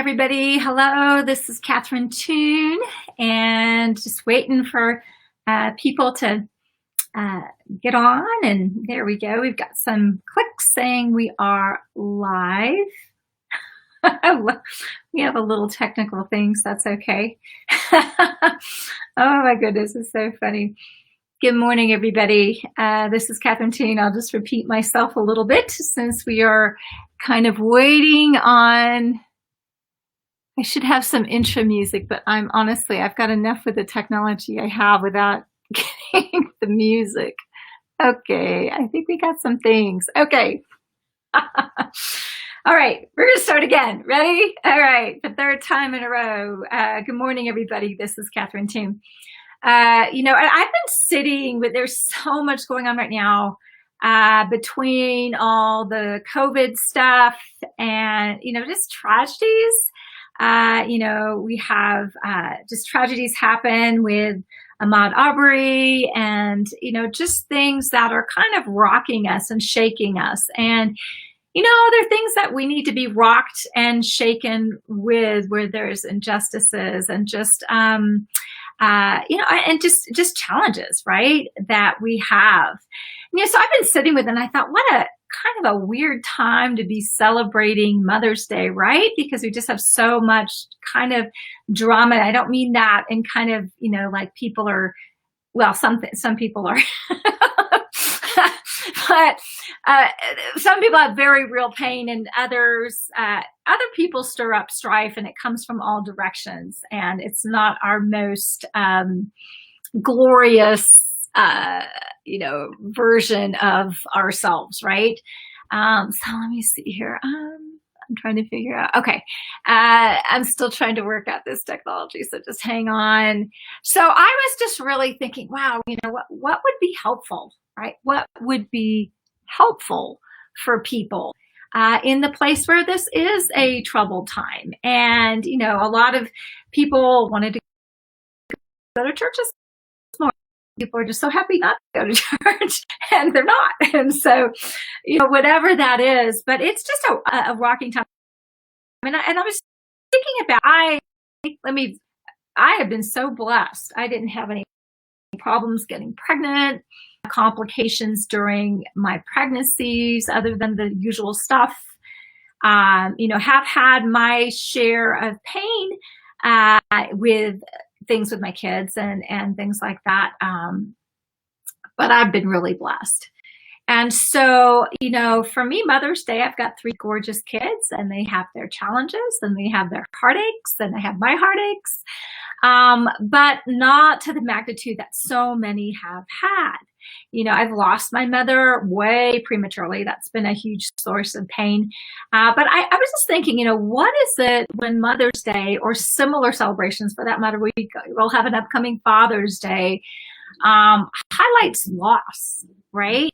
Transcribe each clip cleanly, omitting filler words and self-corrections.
everybody. Hello, this is Catherine Toon, and just waiting for people to get on. And there we go. We've got some clicks saying we are live. We have a little technical things. That's okay. Oh my goodness, it's so funny. Good morning, everybody. This is Catherine Toon. I'll just repeat myself a little bit since we are kind of waiting on. I should have some intro music, but I've got enough with the technology I have without getting the music. Okay, I think we got some things. Okay. All right, we're gonna start again. Ready? All right, the third time in a row. Good morning, everybody. This is Catherine Toon. I've been sitting with, there's so much going on right now between all the COVID stuff and, just tragedies. We have just tragedies happen with Ahmaud Arbery and, just things that are kind of rocking us and shaking us. And, there are things that we need to be rocked and shaken with, where there's injustices and just, and just challenges, right, that we have. So I've been sitting with it and I thought, what a kind of a weird time to be celebrating Mother's Day, right? Because we just have so much kind of drama. I don't mean that in kind of, like people are, well, some people are, but some people have very real pain, and other people stir up strife, and it comes from all directions, and it's not our most glorious version of ourselves, right? So let me see here. I'm trying to figure out. Okay. I'm still trying to work out this technology, so just hang on. So I was just really thinking, wow, what would be helpful, right? What would be helpful for people in the place where this is a troubled time? And, a lot of people wanted to go to churches. People are just so happy not to go to church, and they're not. And so, whatever that is, but it's just a rocking time. And I was thinking about, I have been so blessed. I didn't have any problems getting pregnant, complications during my pregnancies, other than the usual stuff. Have had my share of pain with things with my kids and things like that. But I've been really blessed. And so, for me, Mother's Day, I've got 3 gorgeous kids, and they have their challenges, and they have their heartaches, and I have my heartaches, but not to the magnitude that so many have had. I've lost my mother way prematurely. That's been a huge source of pain. But I was just thinking, what is it when Mother's Day, or similar celebrations for that matter, we'll have an upcoming Father's Day, highlights loss, right?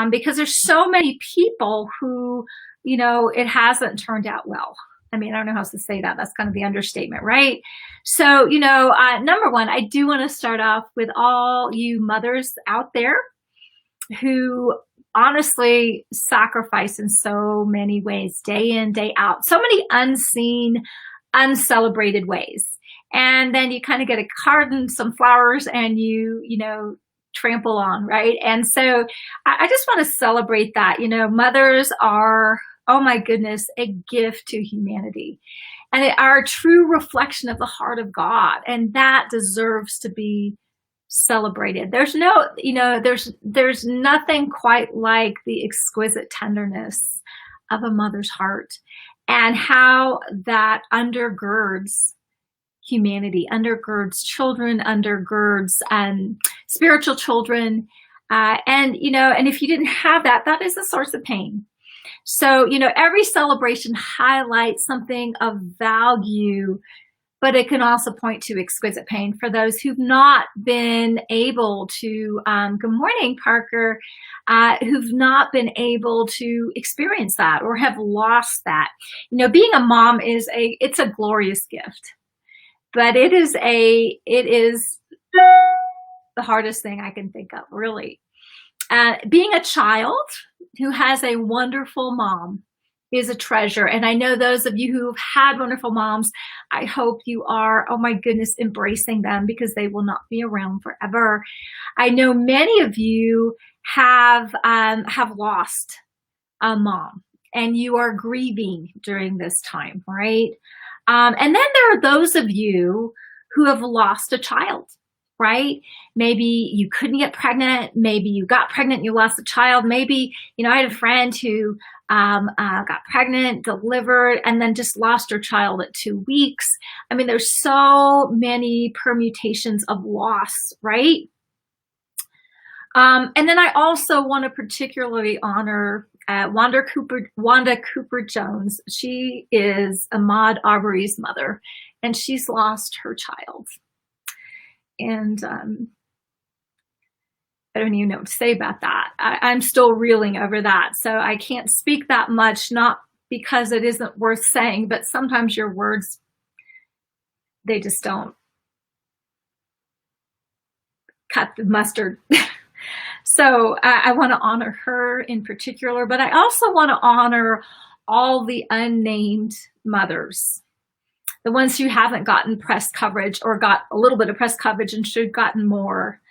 Because there's so many people who, it hasn't turned out well. I don't know how else to say that. That's kind of the understatement, right? So, number one, I do want to start off with all you mothers out there who honestly sacrifice in so many ways, day in, day out, so many unseen, uncelebrated ways. And then you kind of get a card and some flowers, and you trample on, right? And so I just want to celebrate that. Mothers are, oh my goodness, a gift to humanity, and they are a true reflection of the heart of God, and that deserves to be celebrated. There's no, there's nothing quite like the exquisite tenderness of a mother's heart, and how that undergirds humanity, undergirds children, undergirds spiritual children, and if you didn't have that, that is a source of pain. So, every celebration highlights something of value, but it can also point to exquisite pain for those who've not been able to, good morning, Parker, who've not been able to experience that or have lost that. Being a mom it's a glorious gift, but it is the hardest thing I can think of, really. Being a child who has a wonderful mom is a treasure. And I know those of you who've had wonderful moms, I hope you are, oh my goodness, embracing them, because they will not be around forever. I know many of you have lost a mom, and you are grieving during this time, right? And then there are those of you who have lost a child, right? Maybe you couldn't get pregnant. Maybe you got pregnant and you lost a child. Maybe, I had a friend who got pregnant, delivered, and then just lost her child at 2 weeks. I mean, there's so many permutations of loss, right? And then I also want to particularly honor Wanda Cooper-Jones. She is Ahmaud Arbery's mother, and she's lost her child. And I don't even know what to say about that. I'm still reeling over that, so I can't speak that much, not because it isn't worth saying, but sometimes your words, they just don't cut the mustard. So I want to honor her in particular, but I also want to honor all the unnamed mothers, the ones who haven't gotten press coverage or got a little bit of press coverage and should have gotten more,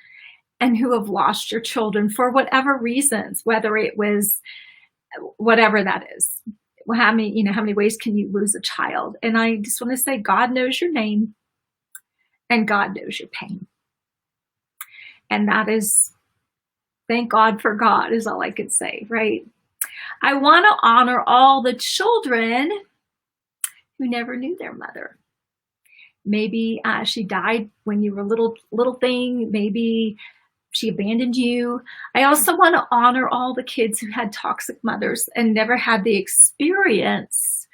and who have lost your children for whatever reasons, whether it was whatever that is. How many ways can you lose a child? And I just want to say, God knows your name and God knows your pain. And that is, thank God for God is all I could say, right? I want to honor all the children who never knew their mother. Maybe she died when you were a little thing. Maybe she abandoned you. I also want to honor all the kids who had toxic mothers and never had the experience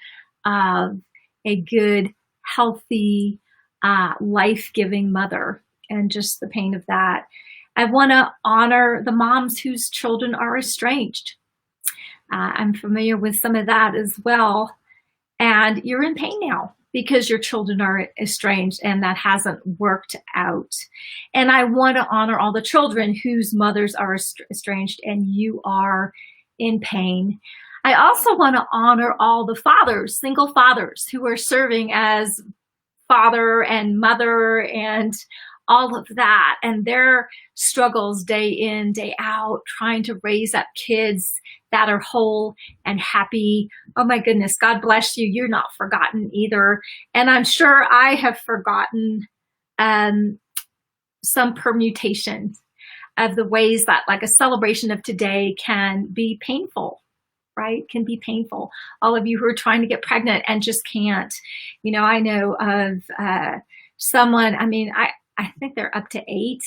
of a good, healthy, life-giving mother, and just the pain of that. I want to honor the moms whose children are estranged. I'm familiar with some of that as well. And you're in pain now because your children are estranged and that hasn't worked out. And I want to honor all the children whose mothers are estranged and you are in pain. I also want to honor all the fathers, single fathers, who are serving as father and mother and all of that, and their struggles day in, day out, trying to raise up kids that are whole and happy. Oh my goodness, God bless you. You're not forgotten either. And I'm sure I have forgotten some permutation of the ways that like a celebration of today can be painful, right? Can be painful. All of you who are trying to get pregnant and just can't. I know of someone, I think they're up to 8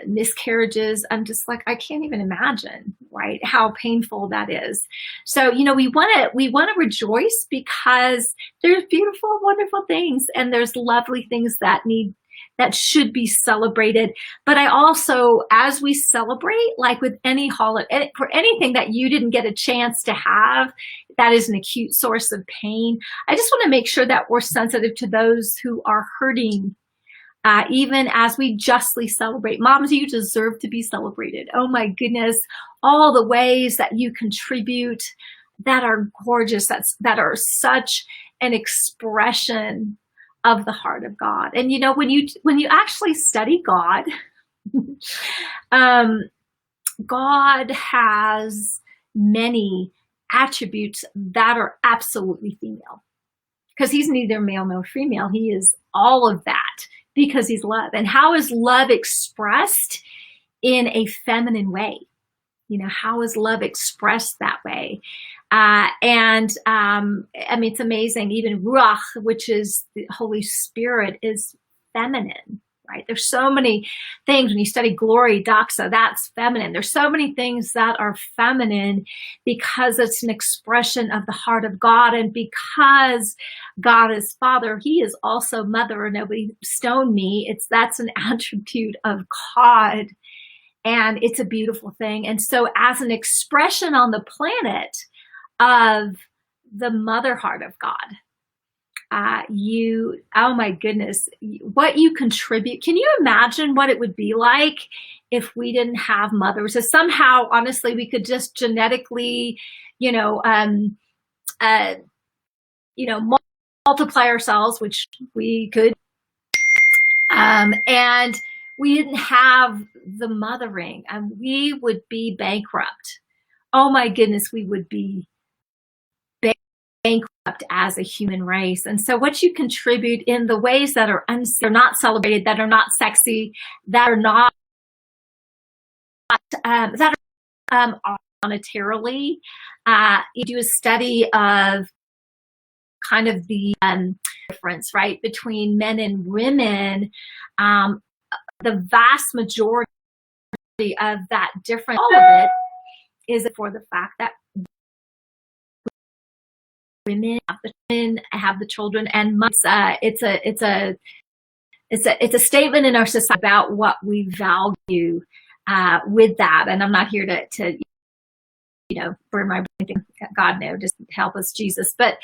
miscarriages. I'm just like, I can't even imagine, right, how painful that is. So, we want to rejoice because there's beautiful, wonderful things, and there's lovely things that should be celebrated. But I also, as we celebrate, like with any holiday, for anything that you didn't get a chance to have, that is an acute source of pain, I just want to make sure that we're sensitive to those who are hurting. Even as we justly celebrate. Moms, you deserve to be celebrated. Oh my goodness, all the ways that you contribute that are gorgeous, that are such an expression of the heart of God. And when you actually study God, God has many attributes that are absolutely female, because he's neither male nor female. He is all of that, because he's love. And how is love expressed in a feminine way? How is love expressed that way? It's amazing. Even Ruach, which is the Holy Spirit, is feminine, right? There's so many things when you study glory, doxa, that's feminine. There's so many things that are feminine because it's an expression of the heart of God. And because God is Father, he is also Mother. And nobody stone me. That's an attribute of God. And it's a beautiful thing. And so as an expression on the planet of the mother heart of God, oh my goodness, what you contribute. Can you imagine what it would be like if we didn't have mothers? If somehow, honestly, we could just genetically, you know, multiply ourselves, which we could, and we didn't have the mothering, and we would be bankrupt. Oh my goodness, we would be bankrupt as a human race. And so what you contribute in the ways that are they're not celebrated, that are not sexy, that are not that are monetarily, you do a study of kind of the difference, right, between men and women. The vast majority of that difference, all of it, is for the fact that women have the children, and it's a statement in our society about what we value with that. And I'm not here to you know, burn my brain. God, no, just help us, Jesus. But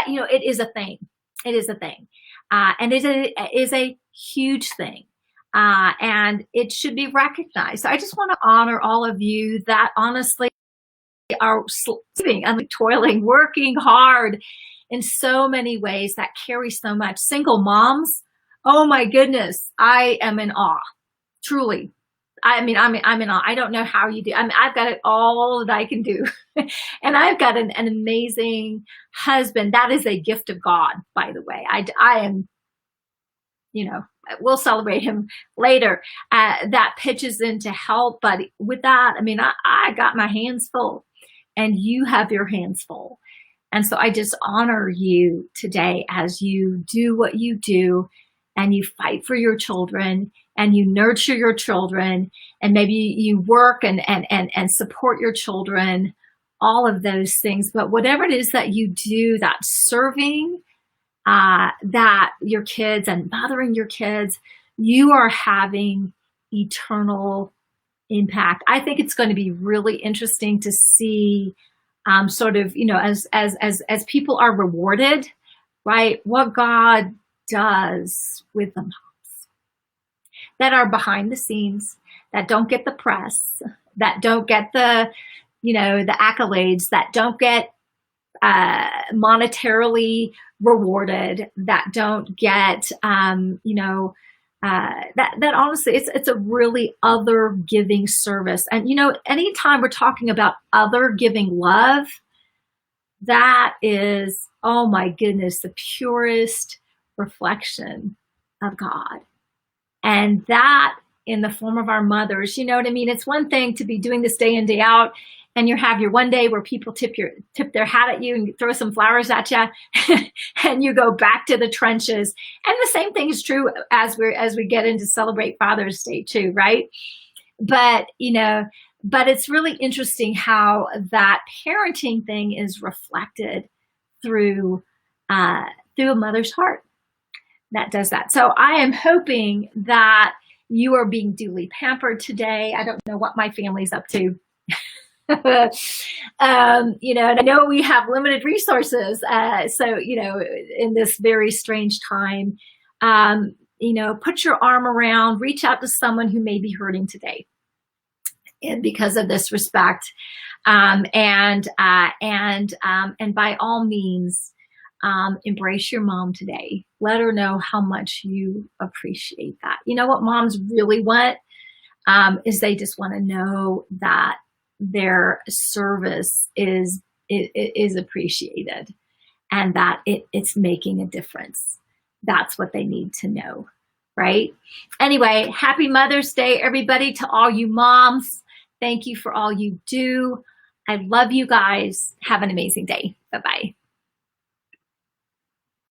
you know, it is a thing. It is a thing, and it is a huge thing. And it should be recognized. So I just want to honor all of you that honestly are sleeping and toiling, working hard in so many ways that carry so much. Single moms, oh my goodness, I am in awe, truly. I'm in awe. I don't know how you do. I've got it all that I can do. And I've got an amazing husband. That is a gift of God, by the way. I am, you know, we'll celebrate him later. That pitches in to help. But with that, I mean, I got my hands full, and you have your hands full. And so I just honor you today as you do what you do, and you fight for your children, and you nurture your children, and maybe you work and support your children, all of those things. But whatever it is that you do, that serving that your kids and mothering your kids, you are having eternal impact. I think it's going to be really interesting to see sort of, you know, as people are rewarded, right, what God does with the moms that are behind the scenes, that don't get the press, that don't get the, you know, the accolades, that don't get monetarily rewarded, that don't get, you know, that honestly, it's a really other giving service. And, you know, anytime we're talking about other giving love, that is, oh my goodness, the purest reflection of God. And that in the form of our mothers, you know what I mean? It's one thing to be doing this day in, day out, and you have your one day where people tip their hat at you and throw some flowers at you, and you go back to the trenches. And the same thing is true as we get into celebrate Father's Day too, right? But you know, but it's really interesting how that parenting thing is reflected through a mother's heart that does that. So I am hoping that you are being duly pampered today. I don't know what my family's up to. You know, and I know we have limited resources. So, you know, in this very strange time, you know, put your arm around, reach out to someone who may be hurting today. And because of this respect, and by all means, embrace your mom today. Let her know how much you appreciate that. You know what moms really want, is they just want to know that their service is appreciated, and that it's making a difference. That's what they need to know, right? Anyway, happy Mother's Day, everybody, to all you moms. Thank you for all you do. I love you guys. Have an amazing day. Bye-bye.